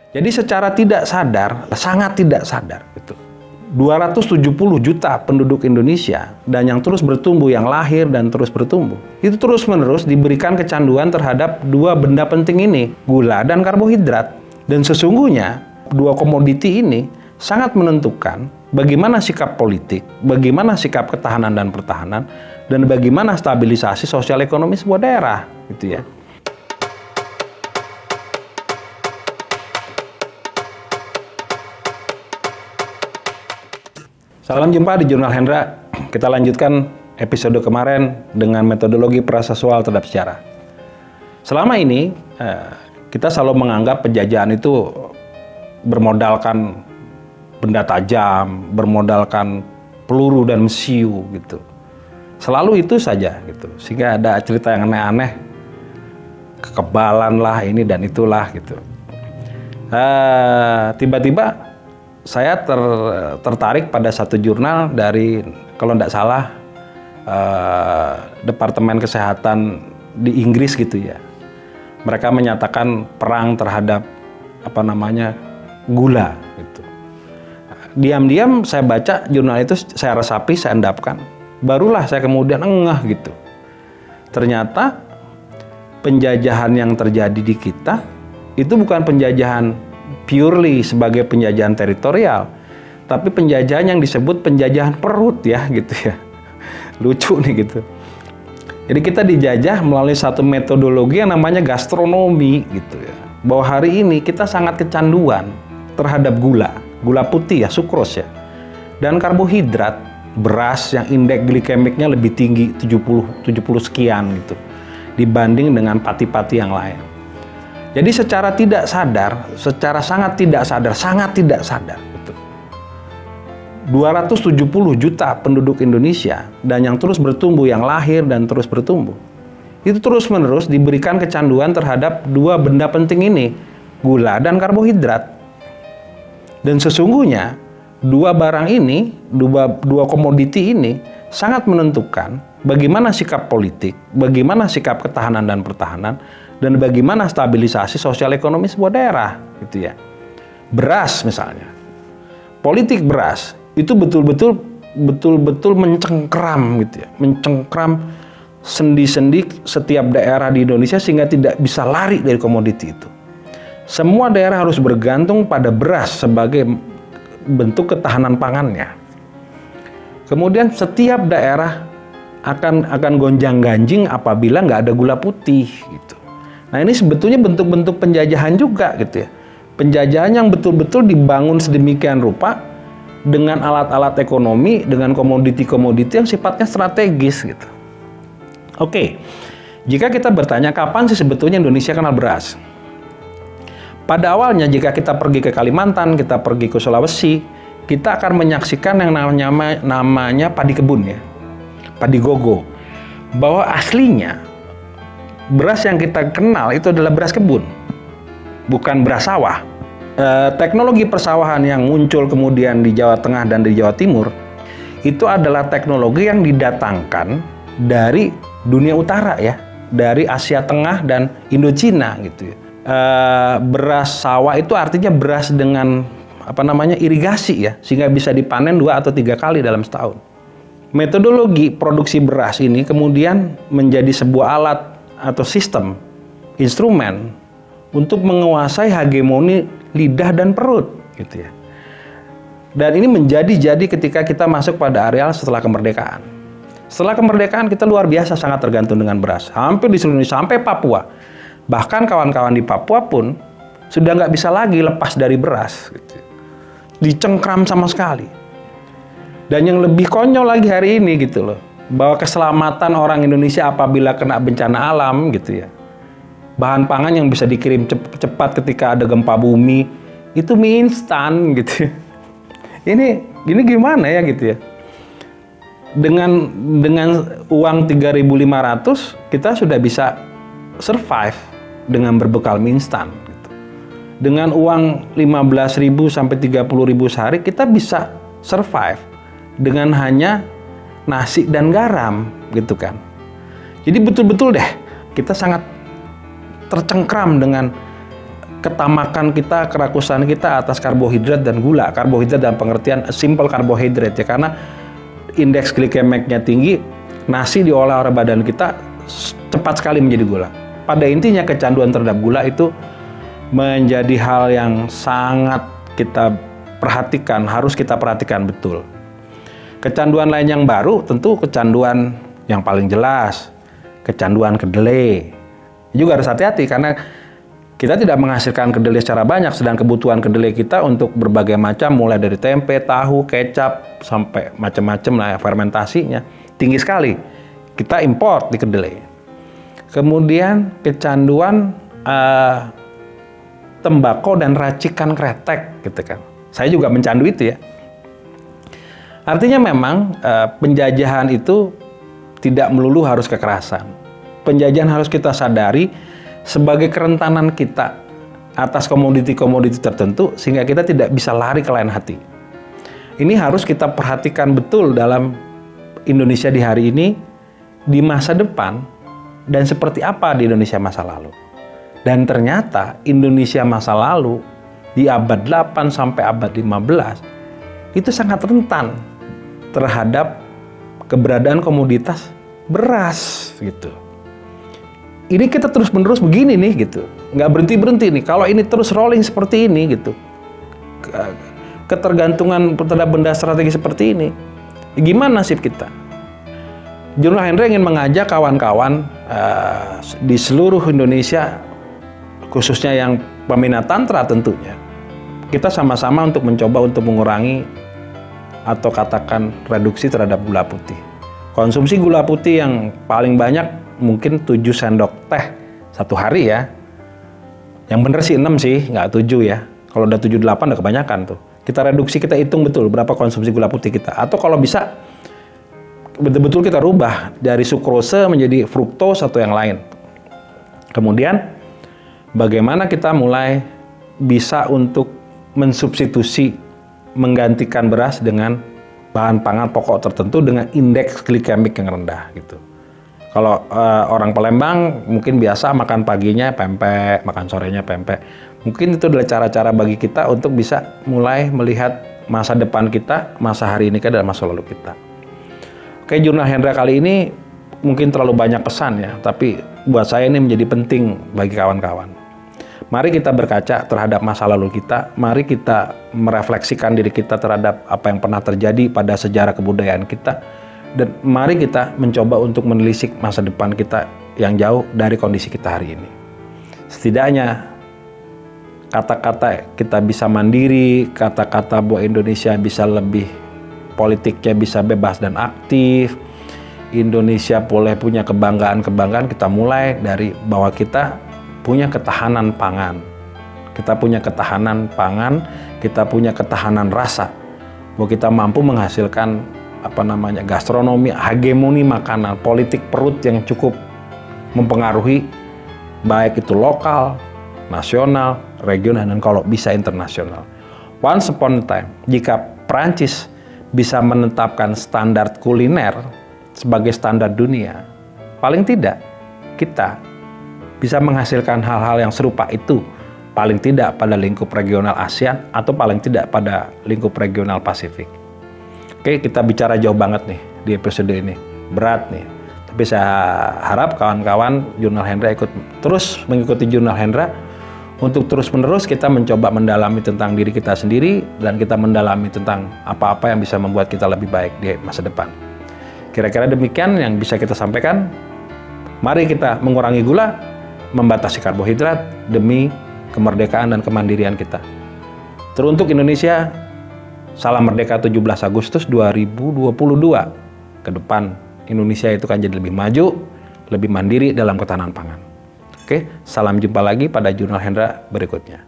Jadi secara tidak sadar, sangat tidak sadar, gitu. 270 juta penduduk Indonesia dan yang terus bertumbuh, yang lahir dan terus bertumbuh, itu terus-menerus diberikan kecanduan terhadap dua benda penting ini, gula dan karbohidrat. Dan sesungguhnya dua komoditi ini sangat menentukan bagaimana sikap politik, bagaimana sikap ketahanan dan pertahanan, dan bagaimana stabilisasi sosial ekonomi sebuah daerah, gitu ya. Salam jumpa di Jurnal Hendra. Kita lanjutkan episode kemarin dengan metodologi praseksual terhadap sejarah. Selama ini kita selalu menganggap penjajahan itu bermodalkan benda tajam, bermodalkan peluru dan mesiu gitu. Selalu itu saja gitu. Sehingga ada cerita yang aneh-aneh, kekebalan lah ini dan itulah gitu. Tiba-tiba saya tertarik pada satu jurnal dari, kalau tidak salah, Departemen Kesehatan di Inggris gitu ya. Mereka menyatakan perang terhadap gula gitu. Diam-diam saya baca jurnal itu, saya resapi, saya endapkan. Barulah saya kemudian ngeh gitu. Ternyata penjajahan yang terjadi di kita itu bukan penjajahan purely sebagai penjajahan teritorial, tapi penjajahan yang disebut penjajahan perut ya gitu ya. Lucu nih gitu. Jadi kita dijajah melalui satu metodologi yang namanya gastronomi gitu ya. Bahwa hari ini kita sangat kecanduan terhadap gula putih ya, sukros ya. Dan karbohidrat, beras yang indeks glikemiknya lebih tinggi 70 sekian gitu dibanding dengan pati-pati yang lain. Jadi secara tidak sadar, secara sangat tidak sadar gitu. 270 juta penduduk Indonesia dan yang terus bertumbuh, yang lahir dan terus bertumbuh, itu terus-menerus diberikan kecanduan terhadap dua benda penting ini, gula dan karbohidrat. Dan sesungguhnya dua barang ini, dua komoditi ini sangat menentukan bagaimana sikap politik, bagaimana sikap ketahanan dan pertahanan, dan bagaimana stabilisasi sosial ekonomi sebuah daerah, gitu ya. Beras misalnya, politik beras itu betul-betul mencengkram, gitu ya, mencengkram sendi-sendi setiap daerah di Indonesia sehingga tidak bisa lari dari komoditi itu. Semua daerah harus bergantung pada beras sebagai bentuk ketahanan pangannya. Kemudian setiap daerah akan gonjang-ganjing apabila nggak ada gula putih, gitu. Nah ini sebetulnya bentuk-bentuk penjajahan juga gitu ya. Penjajahan yang betul-betul dibangun sedemikian rupa dengan alat-alat ekonomi, dengan komoditi-komoditi yang sifatnya strategis gitu. Oke, jika kita bertanya kapan sih sebetulnya Indonesia kenal beras? Pada awalnya jika kita pergi ke Kalimantan, kita pergi ke Sulawesi, kita akan menyaksikan yang namanya padi kebun ya, padi gogo. Bahwa aslinya beras yang kita kenal itu adalah beras kebun, bukan beras sawah. Teknologi persawahan yang muncul kemudian di Jawa Tengah dan di Jawa Timur itu adalah teknologi yang didatangkan dari dunia utara ya, dari Asia Tengah dan Indochina gitu ya. Beras sawah itu artinya beras dengan irigasi ya, sehingga bisa dipanen 2 atau 3 kali dalam setahun. Metodologi produksi beras ini kemudian menjadi sebuah alat atau sistem, instrumen untuk menguasai hegemoni lidah dan perut gitu ya. Dan ini menjadi ketika kita masuk pada areal setelah kemerdekaan. Setelah kemerdekaan kita luar biasa sangat tergantung dengan beras. Hampir di seluruh Indonesia, sampai Papua. Bahkan kawan-kawan di Papua pun sudah nggak bisa lagi lepas dari beras gitu. Dicengkram sama sekali. Dan yang lebih konyol lagi hari ini gitu loh, bahwa keselamatan orang Indonesia apabila kena bencana alam gitu ya, bahan pangan yang bisa dikirim cepat ketika ada gempa bumi itu mie instan gitu. Ini gimana ya gitu ya? Dengan uang 3.500 kita sudah bisa survive dengan berbekal mie instan gitu. Dengan uang 15.000 sampai 30.000 sehari kita bisa survive dengan hanya nasi dan garam gitu kan. Jadi betul-betul deh kita sangat tercengkram dengan ketamakan kita, kerakusan kita atas karbohidrat dan gula. Karbohidrat dalam pengertian simple carbohydrate ya, karena indeks glikemiknya tinggi, nasi diolah oleh badan kita cepat sekali menjadi gula. Pada intinya kecanduan terhadap gula itu menjadi hal yang sangat kita perhatikan, harus kita perhatikan betul. Kecanduan lain yang baru tentu kecanduan yang paling jelas, kecanduan kedelai. Juga harus hati-hati karena kita tidak menghasilkan kedelai secara banyak, sedang kebutuhan kedelai kita untuk berbagai macam, mulai dari tempe, tahu, kecap, sampai macam-macam lah fermentasinya, tinggi sekali. Kita import di kedelai. Kemudian kecanduan tembakau dan racikan kretek, gitu kan. Saya juga mencandu itu ya. Artinya memang penjajahan itu tidak melulu harus kekerasan. Penjajahan harus kita sadari sebagai kerentanan kita atas komoditi-komoditi tertentu sehingga kita tidak bisa lari ke lain hati. Ini harus kita perhatikan betul dalam Indonesia di hari ini, di masa depan, dan seperti apa di Indonesia masa lalu. Dan ternyata Indonesia masa lalu di abad 8 sampai abad 15 itu sangat rentan terhadap keberadaan komoditas beras gitu. Ini kita terus-menerus begini nih gitu, nggak berhenti-berhenti nih. Kalau ini terus rolling seperti ini gitu, ketergantungan terhadap benda strategi seperti ini, gimana nasib kita? Jurnal Hendra ingin mengajak kawan-kawan di seluruh Indonesia, khususnya yang peminat tantra tentunya, kita sama-sama untuk mencoba untuk mengurangi atau katakan reduksi terhadap gula putih. Konsumsi gula putih yang paling banyak mungkin 7 sendok teh satu hari ya. Yang bener sih 6 sih, nggak 7 ya. Kalau udah 7-8 udah kebanyakan tuh. Kita reduksi, kita hitung betul berapa konsumsi gula putih kita. Atau kalau bisa betul-betul kita rubah dari sukrose menjadi fruktose atau yang lain. Kemudian bagaimana kita mulai bisa untuk mensubstitusi, menggantikan beras dengan bahan pangan pokok tertentu dengan indeks glikemik yang rendah gitu. Kalau orang Palembang mungkin biasa makan paginya pempek, makan sorenya pempek. Mungkin itu adalah cara-cara bagi kita untuk bisa mulai melihat masa depan kita, masa hari ini kita dan masa lalu kita. Oke, Jurnal Hendra kali ini mungkin terlalu banyak pesan ya, tapi buat saya ini menjadi penting bagi kawan-kawan. Mari kita berkaca terhadap masa lalu kita, mari kita merefleksikan diri kita terhadap apa yang pernah terjadi pada sejarah kebudayaan kita, dan mari kita mencoba untuk menelisik masa depan kita yang jauh dari kondisi kita hari ini. Setidaknya kata-kata kita bisa mandiri, kata-kata bahwa Indonesia bisa lebih, politiknya bisa bebas dan aktif, Indonesia boleh punya kebanggaan-kebanggaan, kita mulai dari bahwa kita punya ketahanan pangan. Kita punya ketahanan pangan, kita punya ketahanan rasa. Bahwa kita mampu menghasilkan gastronomi, hegemoni makanan, politik perut yang cukup mempengaruhi baik itu lokal, nasional, regional, dan kalau bisa internasional. Once upon a time, jika Prancis bisa menetapkan standar kuliner sebagai standar dunia, paling tidak kita bisa menghasilkan hal-hal yang serupa itu, paling tidak pada lingkup regional ASEAN atau paling tidak pada lingkup regional Pasifik. Oke, kita bicara jauh banget nih di episode ini, berat nih. Tapi saya harap kawan-kawan Jurnal Hendra ikut terus mengikuti Jurnal Hendra untuk terus-menerus kita mencoba mendalami tentang diri kita sendiri dan kita mendalami tentang apa-apa yang bisa membuat kita lebih baik di masa depan. Kira-kira demikian yang bisa kita sampaikan. Mari kita mengurangi gula, membatasi karbohidrat demi kemerdekaan dan kemandirian kita. Teruntuk Indonesia, salam merdeka 17 Agustus 2022. Ke depan Indonesia itu kan jadi lebih maju, lebih mandiri dalam ketahanan pangan. Oke, salam jumpa lagi pada Jurnal Hendra berikutnya.